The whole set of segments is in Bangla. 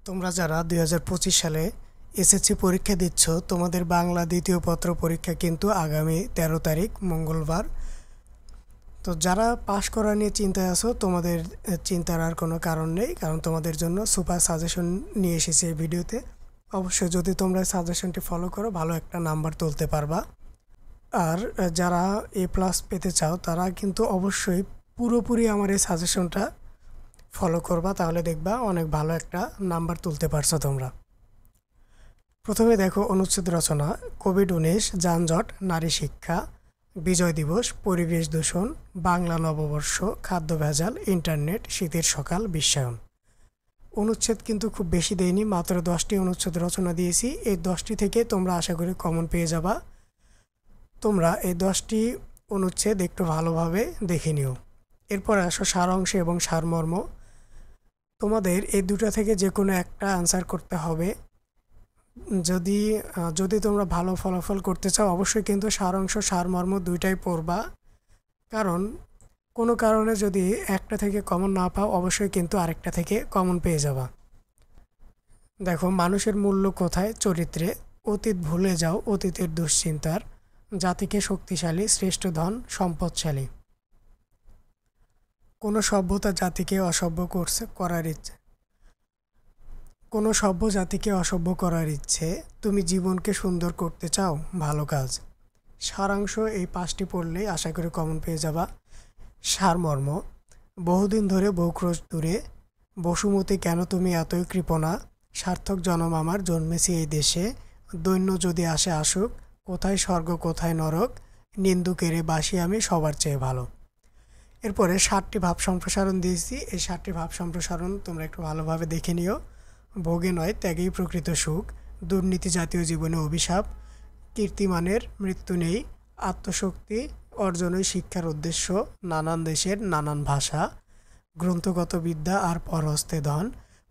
তোমরা যারা 2025 সালে এসএসসি পরীক্ষা দিচ্ছ, তোমাদের বাংলা দ্বিতীয় পত্র পরীক্ষা কিন্তু আগামী 13 তারিখ মঙ্গলবার। তো যারা পাশ করা নিয়ে চিন্তায় আছো, তোমাদের চিন্তার আর কোনো কারণ নেই, কারণ তোমাদের জন্য সুপার সাজেশন নিয়ে এসেছি এই ভিডিওতে। অবশ্যই যদি তোমরা সাজেশনটি ফলো করো, ভালো একটা নাম্বার তুলতে পারবা। আর যারা A+ পেতে চাও, তারা কিন্তু অবশ্যই পুরোপুরি আমার এই সাজেশনটা ফলো করবা, তাহলে দেখবা অনেক ভালো একটা নাম্বার তুলতে পারছো তোমরা। প্রথমে দেখো অনুচ্ছেদ রচনা: কোভিড-19, যানজট, নারী শিক্ষা, বিজয় দিবস, পরিবেশ দূষণ, বাংলা নববর্ষ, খাদ্য ভেজাল, ইন্টারনেট, শীতের সকাল, বিশ্বায়ন। অনুচ্ছেদ কিন্তু খুব বেশি দেয়নি, মাত্র 10টি অনুচ্ছেদ রচনা দিয়েছি। এই 10টি থেকে তোমরা আশা করি কমন পেয়ে যাবা। তোমরা এই 10টি অনুচ্ছেদ একটু ভালোভাবে দেখে নিও। এরপরে আসো সারাংশ এবং সারমর্ম। তোমাদের এই দুটো থেকে যে কোনো একটা আনসার করতে হবে। যদি তোমরা ভালো ফলাফল করতে চাও, অবশ্যই কিন্তু সারাংশ সারমর্ম দুইটাই পড়বা, কারণ কোনো কারণে যদি একটা থেকে কমন না পাও, অবশ্যই কিন্তু আরেকটা থেকে কমন পেয়ে যাবা। দেখো, মানুষের মূল্য কোথায়? চরিত্রে। অতীত ভুলে যাও, অতীতের দুশ্চিন্তার। জাতিকে শক্তিশালী, শ্রেষ্ঠ ধন, সম্পদশালী। কোনো সভ্যতা জাতিকে অসভ্য করার ইচ্ছে। কোনো সভ্য জাতিকে অসভ্য করার ইচ্ছে। তুমি জীবনকে সুন্দর করতে চাও, ভালো কাজ। সারাংশ এই 5টি পড়লেই আশা করি কমন পেয়ে যাবা। সারমর্ম: বহুদিন ধরে বহুক্রোশ দূরে। বসুমতী, কেন তুমি এতই কৃপণা? সার্থক জনম আমার, জন্মেছি এই দেশে। দৈন্য যদি আসে আসুক, কোথায় স্বর্গ কোথায় নরক। নিন্দুকেরে বাসি আমি, সবার চেয়ে ভালো। এরপরে 7টি ভাব সম্প্রসারণ দিয়েছি। এই 7টি ভাব সম্প্রসারণ তোমরা একটু ভালোভাবে দেখে নিও। ভোগে নয়, ত্যাগেই প্রকৃত সুখ। দুর্নীতি জাতীয় জীবনে অভিশাপ। কীর্তিমানের মৃত্যু নেই। আত্মশক্তি অর্জনই শিক্ষার উদ্দেশ্য। নানান দেশের নানান ভাষা। গ্রন্থগত বিদ্যা আর পরহস্তে ধন।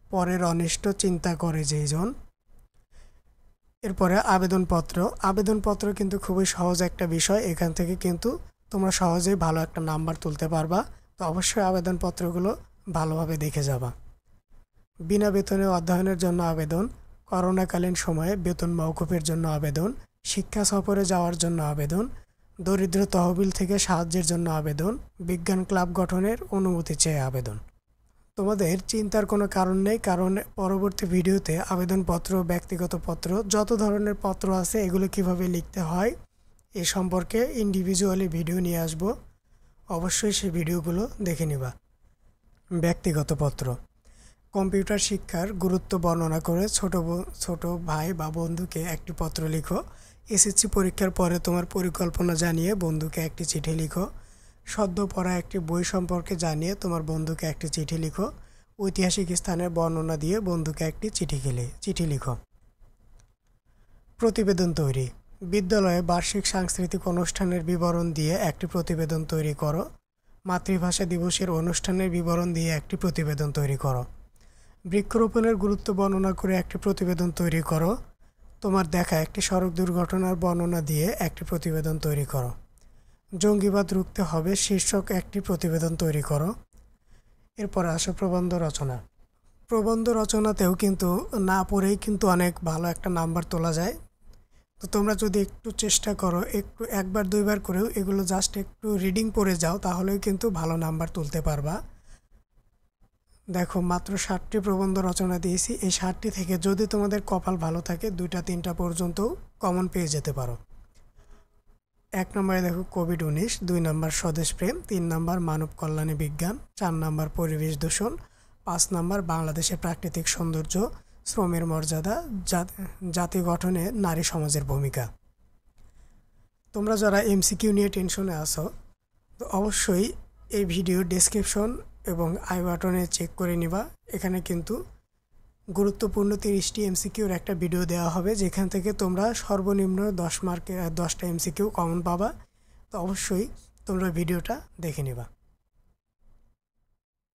পরের অনিষ্ট চিন্তা করে যেইজন। এরপরে আবেদনপত্র কিন্তু খুবই সহজ একটা বিষয়। এখান থেকে কিন্তু তোমরা সহজেই ভালো একটা নাম্বার তুলতে পারবা। তো অবশ্যই আবেদনপত্রগুলো ভালোভাবে দেখে যাবা। বিনা বেতনে অধ্যয়নের জন্য আবেদন। করোনাকালীন সময়ে বেতন মওকুফের জন্য আবেদন। শিক্ষা সফরে যাওয়ার জন্য আবেদন। দরিদ্র তহবিল থেকে সাহায্যের জন্য আবেদন। বিজ্ঞান ক্লাব গঠনের অনুমতি চেয়ে আবেদন। তোমাদের চিন্তার কোনো কারণ নেই, কারণ পরবর্তী ভিডিওতে আবেদনপত্র, ব্যক্তিগত পত্র, যত ধরনের পত্র আছে এগুলো কিভাবে লিখতে হয় এ সম্পর্কে ইন্ডিভিজুয়ালি ভিডিও নিয়ে আসব। অবশ্যই সেই ভিডিওগুলো দেখে নিবা। ব্যক্তিগত পত্র: কম্পিউটার শিক্ষার গুরুত্ব বর্ণনা করে ছোট ভাই বা বন্ধুকে একটি পত্র লিখো। এসএসসি পরীক্ষার পরে তোমার পরিকল্পনা জানিয়ে বন্ধুকে একটি চিঠি লিখো। সদ্য পড়া একটি বই সম্পর্কে জানিয়ে তোমার বন্ধুকে একটি চিঠি লিখো। ঐতিহাসিক স্থানের বর্ণনা দিয়ে বন্ধুকে একটি চিঠি লিখো। প্রতিবেদন তৈরি: বিদ্যালয়ে বার্ষিক সাংস্কৃতিক অনুষ্ঠানের বিবরণ দিয়ে একটি প্রতিবেদন তৈরি করো। মাতৃভাষা দিবসের অনুষ্ঠানের বিবরণ দিয়ে একটি প্রতিবেদন তৈরি করো। বৃক্ষরোপণের গুরুত্ব বর্ণনা করে একটি প্রতিবেদন তৈরি করো। তোমার দেখা একটি সড়ক দুর্ঘটনার বর্ণনা দিয়ে একটি প্রতিবেদন তৈরি করো। জঙ্গিবাদ রুখতে হবে শীর্ষক একটি প্রতিবেদন তৈরি করো। এরপর আসো প্রবন্ধ রচনা। প্রবন্ধ রচনাতেও কিন্তু না পড়েই কিন্তু অনেক ভালো একটা নাম্বার তোলা যায়। তো তোমরা যদি একটু চেষ্টা করো, একটু একবার দুইবার করেও এগুলো জাস্ট একটু রিডিং পড়ে যাও, তাহলেও কিন্তু ভালো নাম্বার তুলতে পারবা। দেখো, মাত্র 7টি প্রবন্ধ রচনা দিয়েছি। এই 7টি থেকে যদি তোমাদের কপাল ভালো থাকে, 2টা-3টা পর্যন্ত কমন পেয়ে যেতে পারো। 1 নম্বরে দেখো কোভিড-19, 2 নম্বর স্বদেশপ্রেম, 3 নম্বর মানব কল্যাণে বিজ্ঞান, 4 নম্বর পরিবেশ দূষণ, 5 নম্বর বাংলাদেশের প্রাকৃতিক সৌন্দর্য, শ্রমের মর্যাদা, জাতি গঠনে নারী সমাজের ভূমিকা। তোমরা যারা এমসিকিউ নিয়ে টেনশনে আছো, তো অবশ্যই এই ভিডিও ডেসক্রিপশন এবং আই বাটনে চেক করে নিবা। এখানে কিন্তু গুরুত্বপূর্ণ 30টি এমসিকিউর একটা ভিডিও দেওয়া হবে, যেখান থেকে তোমরা সর্বনিম্ন 10 মার্কে 10টা এমসিকিউ কমন পাবা। তো অবশ্যই তোমরা ভিডিওটা দেখে নিবা।